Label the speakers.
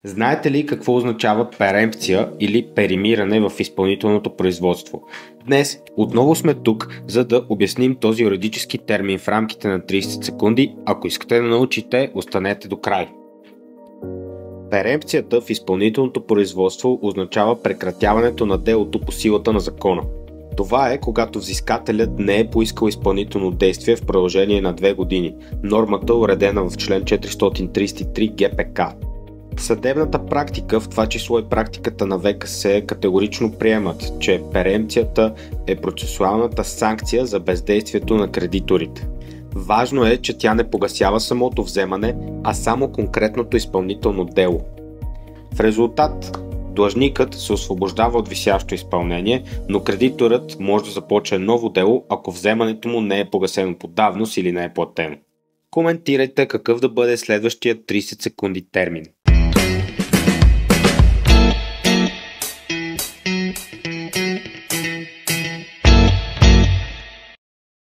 Speaker 1: Знаете ли какво означава перемпция или перимиране в изпълнителното производство? Днес отново сме тук, за да обясним този юридически термин в рамките на 30 секунди. Ако искате да научите, останете до край. Перемпцията в изпълнителното производство означава прекратяването на делото по силата на закона. Това е когато взискателят не е поискал изпълнително действие в продължение на 2 години. Нормата е уредена в член 433 ГПК. Съдебната практика, в това число и практиката на ВКС, категорично приемат, че перемпцията е процесуалната санкция за бездействието на кредиторите. Важно е, че тя не погасява самото вземане, а само конкретното изпълнително дело. В резултат, длъжникът се освобождава от висящо изпълнение, но кредиторът може да започне ново дело, ако вземането му не е погасено по давност или не е платено. Коментирайте какъв да бъде следващия 30 секунди термин.